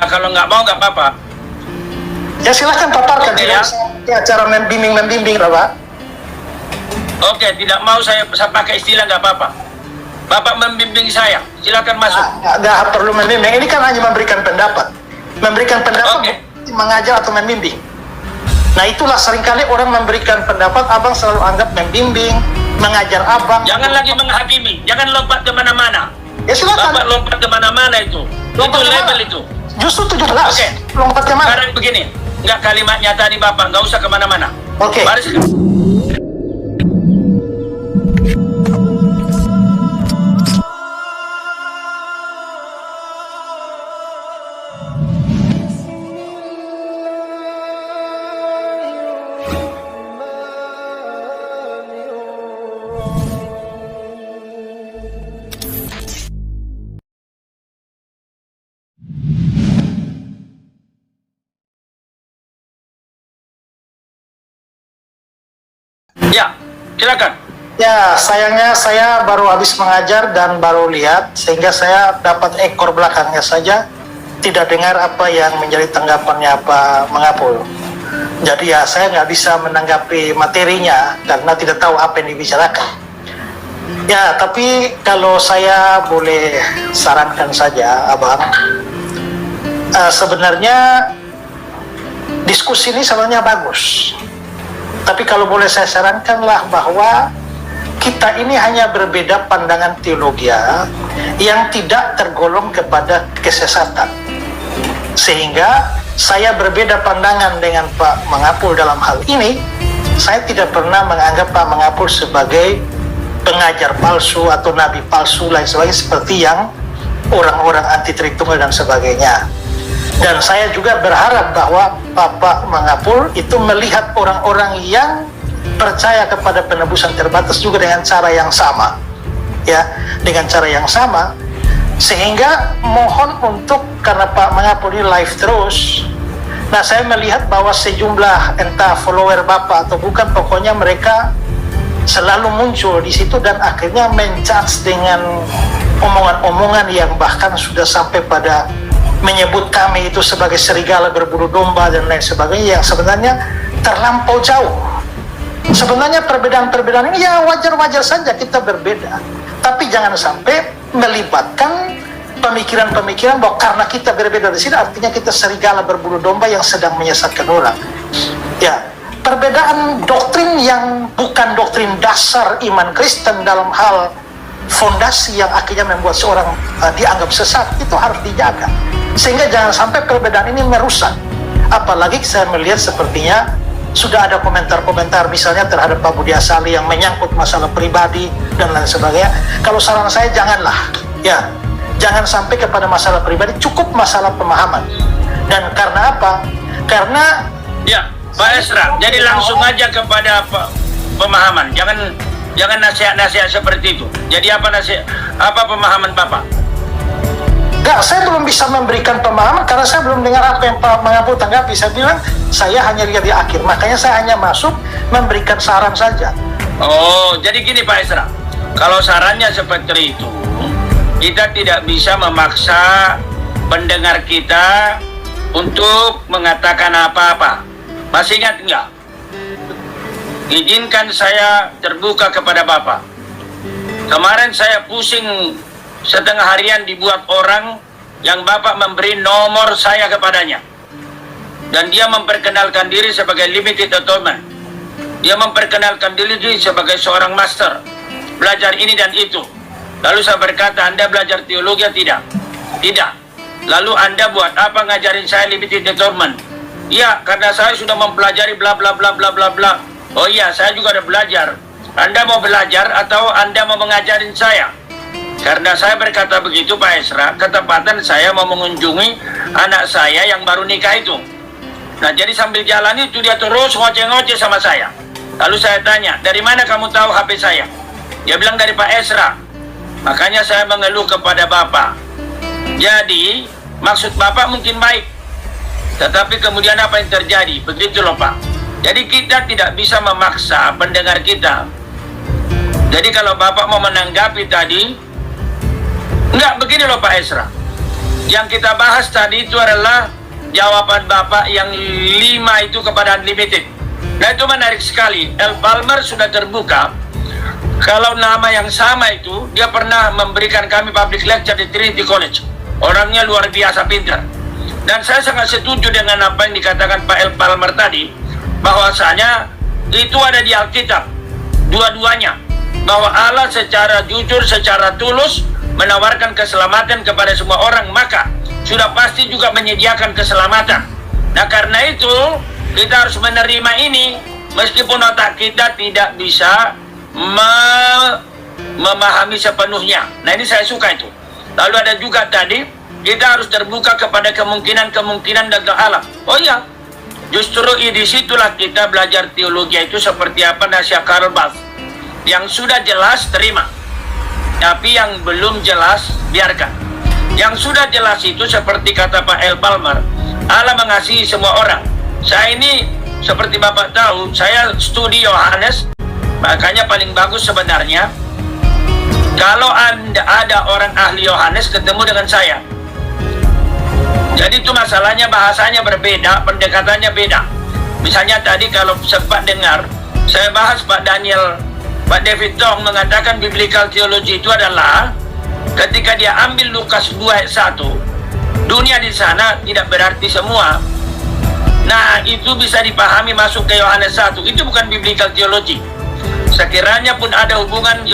kalau nggak mau nggak apa-apa. Ya silahkan paparkan, Oke, tidak ya. usah cara membimbing Bapak. Oke, tidak mau saya pakai istilah nggak apa-apa. Bapak membimbing saya, silakan masuk. Nggak perlu membimbing, ini kan hanya memberikan pendapat. Memberikan pendapat Oke. bukan mengajar atau membimbing. Nah itulah seringkali orang memberikan pendapat, abang selalu anggap membimbing, mengajar abang. Jangan lagi menghakimi, jangan lompat kemana-mana. Ya silakan. Bapak lompat kemana-mana itu. Lompat Itu kemana? label itu. Justru 17. Oke. Lompat kemana? Sekarang begini, nggak kalimatnya tadi Bapak, nggak usah kemana-mana. Oke. Mari sekarang. Ya, silakan. Ya, sayangnya saya baru habis mengajar dan baru lihat, sehingga saya dapat ekor belakangnya saja, tidak dengar apa yang menjadi tanggapannya Pak Mangapul. Jadi ya saya nggak bisa menanggapi materinya karena tidak tahu apa yang dibicarakan. Ya, tapi kalau saya boleh sarankan saja, Abang, sebenarnya diskusi ini sebenarnya bagus. Tapi kalau boleh saya sarankanlah bahwa kita ini hanya berbeda pandangan teologi yang tidak tergolong kepada kesesatan. Sehingga saya berbeda pandangan dengan Pak Mangapul dalam hal ini. Saya tidak pernah menganggap Pak Mangapul sebagai pengajar palsu atau nabi palsu lain sebagainya seperti yang orang-orang anti Tritunggal dan sebagainya. Dan saya juga berharap bahwa Bapak Mangapul itu melihat orang-orang yang percaya kepada penebusan terbatas juga dengan cara yang sama, ya, dengan cara yang sama. Sehingga mohon untuk, karena Pak Mangapul ini live terus, nah saya melihat bahwa sejumlah entah follower Bapak atau bukan, pokoknya mereka selalu muncul di situ dan akhirnya menjudge dengan omongan-omongan yang bahkan sudah sampai pada menyebut kami itu sebagai serigala berburu domba dan lain sebagainya, yang sebenarnya terlampau jauh. Sebenarnya perbedaan-perbedaan ini ya wajar-wajar saja kita berbeda, tapi jangan sampai melibatkan pemikiran-pemikiran bahwa karena kita berbeda di sini artinya kita serigala berburu domba yang sedang menyesatkan orang. Ya, perbedaan doktrin yang bukan doktrin dasar iman Kristen dalam hal fondasi yang akhirnya membuat seorang dianggap sesat itu harus dijaga. Sehingga jangan sampai perbedaan ini merusak. Apalagi saya melihat sepertinya sudah ada komentar-komentar misalnya terhadap Pak Budi Asali yang menyangkut masalah pribadi dan lain sebagainya. Kalau saran saya janganlah, ya, jangan sampai kepada masalah pribadi, cukup masalah pemahaman. Dan karena apa? Karena Ya, Pak Esra, jadi langsung aja kepada pemahaman. Jangan nasihat-nasihat seperti itu. Jadi apa pemahaman Bapak? enggak, saya belum bisa memberikan pemahaman karena saya belum dengar apa yang Pak Mangapul tanggapi. Saya bilang saya hanya lihat di akhir, makanya saya hanya masuk memberikan saran saja. Oh, jadi gini Pak Esra, kalau sarannya seperti itu, kita tidak bisa memaksa pendengar kita untuk mengatakan apa-apa. Masih ingat enggak? Izinkan saya terbuka kepada Bapak. Kemarin saya pusing setengah harian dibuat orang yang Bapak memberi nomor saya kepadanya. Dan dia memperkenalkan diri sebagai limited atonement. Dia memperkenalkan diri sebagai seorang master. Belajar ini dan itu. Lalu saya berkata, Anda belajar teologi atau tidak? Tidak. Lalu Anda buat apa ngajarin saya limited atonement? Iya, karena saya sudah mempelajari bla bla bla bla bla bla. Oh iya, saya juga ada belajar. Anda mau belajar atau Anda mau mengajarin saya? Karena saya berkata begitu Pak Esra, ketepatan saya mau mengunjungi anak saya yang baru nikah itu. Nah jadi sambil jalan itu dia terus ngoceh-ngoceh sama saya. Lalu saya tanya, dari mana kamu tahu HP saya? Dia bilang dari Pak Esra. Makanya saya mengeluh kepada Bapak. Jadi maksud Bapak mungkin baik, tetapi kemudian apa yang terjadi? Begitu loh Pak. Jadi kita tidak bisa memaksa pendengar kita. Jadi kalau Bapak mau menanggapi tadi, enggak, begini loh Pak Esra. Yang kita bahas tadi itu adalah jawaban Bapak yang 5 itu kepada Unlimited. Nah itu menarik sekali. El Palmer sudah terbuka. Kalau nama yang sama itu, dia pernah memberikan kami public lecture di Trinity College. Orangnya luar biasa pintar. Dan saya sangat setuju dengan apa yang dikatakan Pak El Palmer tadi, bahwasanya itu ada di Alkitab, dua-duanya. Bahwa Allah secara jujur, secara tulus menawarkan keselamatan kepada semua orang, maka sudah pasti juga menyediakan keselamatan. Nah karena itu kita harus menerima ini, meskipun otak kita tidak bisa memahami sepenuhnya. Nah ini saya suka itu. Lalu ada juga tadi, kita harus terbuka kepada kemungkinan-kemungkinan dalam alam. Oh iya, justru disitulah kita belajar teologi itu seperti apa nasihat Karl Barth. Yang sudah jelas terima, tapi yang belum jelas biarkan. Yang sudah jelas itu seperti kata Pak El Palmer, Allah mengasihi semua orang. Saya ini seperti Bapak tahu, saya studi Yohanes, makanya paling bagus sebenarnya kalau ada orang ahli Yohanes ketemu dengan saya. Jadi itu masalahnya, bahasanya berbeda, pendekatannya beda. Misalnya tadi kalau sempat dengar saya bahas Pak David Tong mengatakan biblical theology itu adalah ketika dia ambil Lukas 2 ayat 1, dunia di sana tidak berarti semua. Nah itu bisa dipahami masuk ke Yohanes 1, itu bukan biblical theology. Sekiranya pun ada hubungan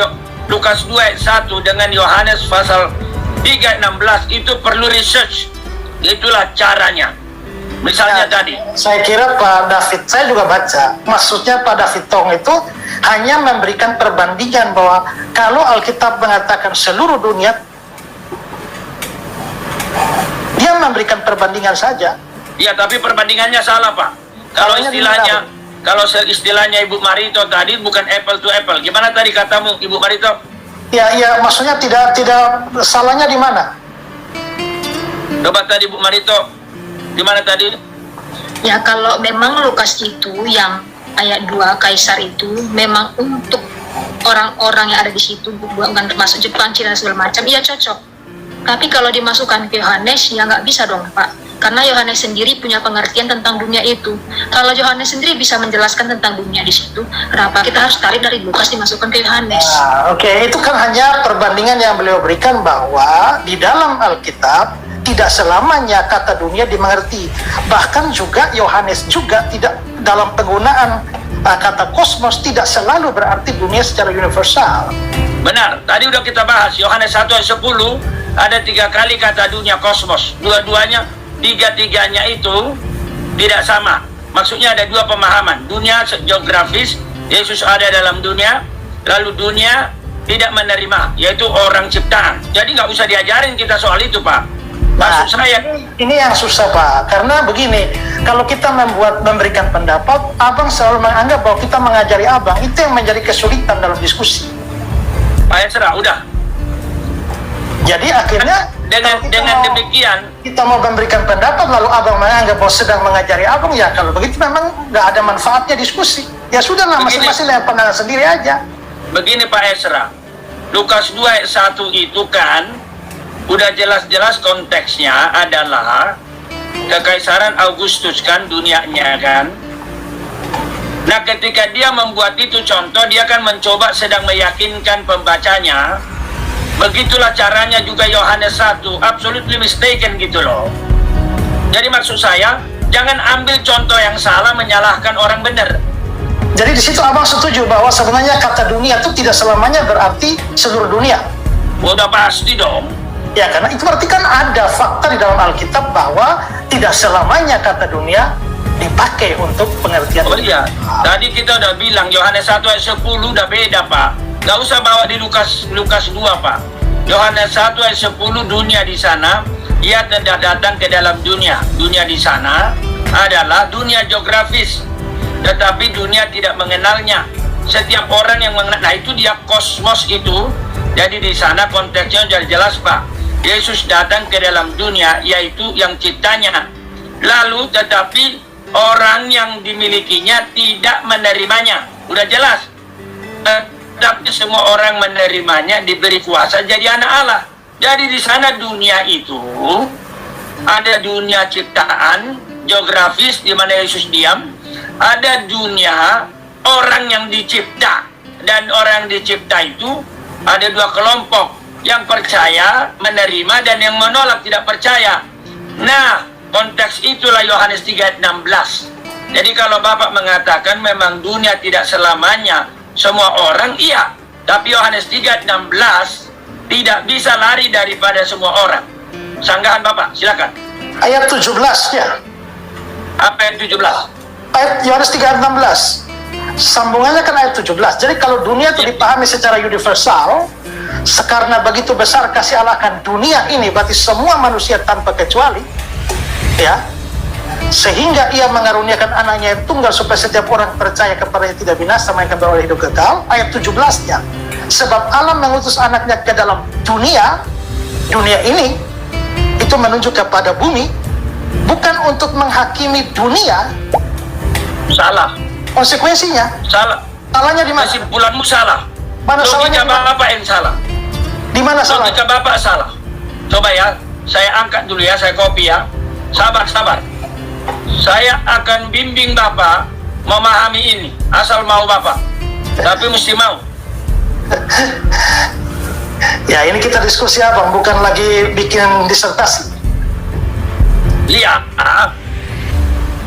Lukas 2 ayat 1 dengan Yohanes pasal 3 ayat 16, itu perlu research. Itulah caranya. Misalnya tadi saya kira Pak David, saya juga baca, maksudnya Pak David Tong itu hanya memberikan perbandingan bahwa kalau Alkitab mengatakan seluruh dunia, dia memberikan perbandingan saja. Iya, tapi perbandingannya salah Pak. Kalau istilahnya Ibu Marito tadi bukan apple to apple. Gimana tadi katamu Ibu Marito? Ya, maksudnya tidak salahnya di mana? Coba tadi Bu Marito, di mana tadi? Ya kalau memang Lukas itu yang ayat 2 Kaisar itu memang untuk orang-orang yang ada di situ, bukan termasuk Jepang, Cina segala macam, iya cocok. Tapi kalau dimasukkan ke Yohanes ya nggak bisa dong Pak, karena Yohanes sendiri punya pengertian tentang dunia itu. Kalau Yohanes sendiri bisa menjelaskan tentang dunia di situ, kenapa kita harus tarik dari Lukas dimasukkan ke Yohanes? Oke, itu kan hanya perbandingan yang beliau berikan bahwa di dalam Alkitab tidak selamanya kata dunia dimengerti. Bahkan juga Yohanes juga tidak dalam penggunaan kata kosmos tidak selalu berarti dunia secara universal. Benar, tadi udah kita bahas Yohanes 1 ayat 10 ada 3 kali kata dunia kosmos. Dua-duanya, tiga-tiganya itu tidak sama. Maksudnya ada 2 pemahaman. Dunia geografis, Yesus ada dalam dunia, lalu dunia tidak menerima, yaitu orang ciptaan. Jadi nggak usah diajarin kita soal itu Pak. Maksud saya ini yang susah Pak, karena begini, kalau kita memberikan pendapat, Abang selalu menganggap bahwa kita mengajari Abang, itu yang menjadi kesulitan dalam diskusi. Pak Esra, udah. Jadi akhirnya dengan demikian kita mau memberikan pendapat lalu Abang menganggap bahwa sedang mengajari Abang, ya kalau begitu memang nggak ada manfaatnya diskusi. Ya sudahlah, masing-masing yang pandangan sendiri aja. Begini Pak Esra, Lukas 2 ayat 1 itu kan udah jelas-jelas konteksnya adalah kekaisaran Augustus kan dunianya kan. Nah ketika dia membuat itu contoh, dia kan mencoba sedang meyakinkan pembacanya. Begitulah caranya juga Yohanes 1, absolutely mistaken gitu loh. Jadi maksud saya, jangan ambil contoh yang salah menyalahkan orang benar. Jadi di situ Abang setuju bahwa sebenarnya kata dunia itu tidak selamanya berarti seluruh dunia. Udah pasti dong. Ya karena itu berarti kan ada fakta di dalam Alkitab bahwa tidak selamanya kata dunia dipakai untuk pengertian. Oh iya, tadi kita udah bilang Yohanes 1 ayat 10 udah beda Pak. Gak usah bawa di Lukas 2 Pak. Yohanes 1 ayat 10 dunia di sana, ia tidak datang ke dalam dunia. Dunia di sana adalah dunia geografis, tetapi dunia tidak mengenalnya. Setiap orang yang mengenal, nah itu dia kosmos itu. Jadi di sana konteksnya sudah jelas Pak. Yesus datang ke dalam dunia, yaitu yang ciptanya. Lalu tetapi orang yang dimilikinya tidak menerimanya. Udah jelas. Tetapi semua orang menerimanya, diberi kuasa jadi anak Allah. Jadi di sana dunia itu ada dunia ciptaan, geografis di mana Yesus diam, ada dunia orang yang dicipta. Dan orang yang dicipta itu ada dua kelompok, yang percaya, menerima, dan yang menolak, tidak percaya. Nah, konteks itulah Yohanes 3 ayat 16. Jadi kalau Bapak mengatakan memang dunia tidak selamanya semua orang, iya. Tapi Yohanes 3 ayat 16 tidak bisa lari daripada semua orang. Sanggahan Bapak, silakan. Ayat 17 ya. Apa ayat 17? Ayat Yohanes 3 ayat 16. Sambungannya kan ayat 17. Jadi kalau dunia itu dipahami secara universal, karena begitu besar kasih Allah akan dunia ini, berarti semua manusia tanpa kecuali, ya, sehingga ia mengaruniakan anaknya yang tunggal supaya setiap orang percaya kepadanya tidak binasa melainkan beroleh hidup kekal. Ayat 17-nya, sebab Allah mengutus anaknya ke dalam dunia ini, itu menunjuk kepada bumi, bukan untuk menghakimi dunia. Salah. Konsekuensinya, Salah. salahnya di mana? Kesimpulanmu salah. Mana salahnya? Logika Bapak yang salah. Di mana salahnya? Logika Bapak salah. Coba ya, saya angkat dulu ya, saya copy ya. Sabar. Saya akan bimbing Bapak memahami ini, asal mau Bapak. Tapi mesti mau. Ya, ini kita diskusi abang, bukan lagi bikin disertasi. Lihat,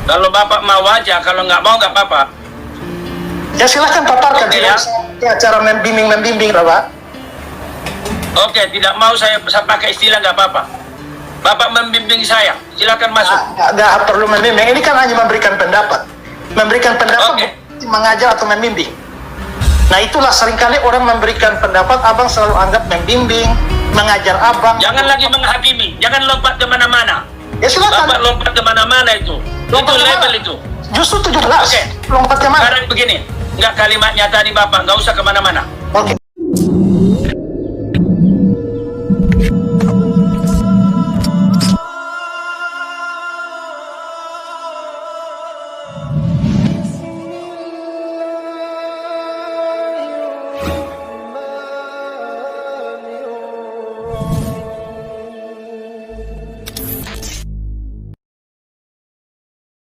kalau Bapak mau aja, kalau nggak mau nggak apa-apa. Ya silahkan paparkan, Oke, tidak ya. usah cara membimbing lah Pak. Oke, tidak mau saya pakai istilah nggak apa-apa. Bapak membimbing saya, silakan masuk. Nggak perlu membimbing, ini kan hanya memberikan pendapat. Memberikan pendapat Oke. bukan mengajar atau membimbing. Nah itulah seringkali orang memberikan pendapat, abang selalu anggap membimbing, mengajar abang. Jangan lagi menghakimi, jangan lompat kemana-mana. Ya silakan. Bapak lompat kemana-mana itu. Lompat Itu kemana? label itu. Justru 17. Oke. Lompat ke mana? Sekarang begini, nggak kalimatnya tadi Bapak, nggak usah kemana-mana. Oke.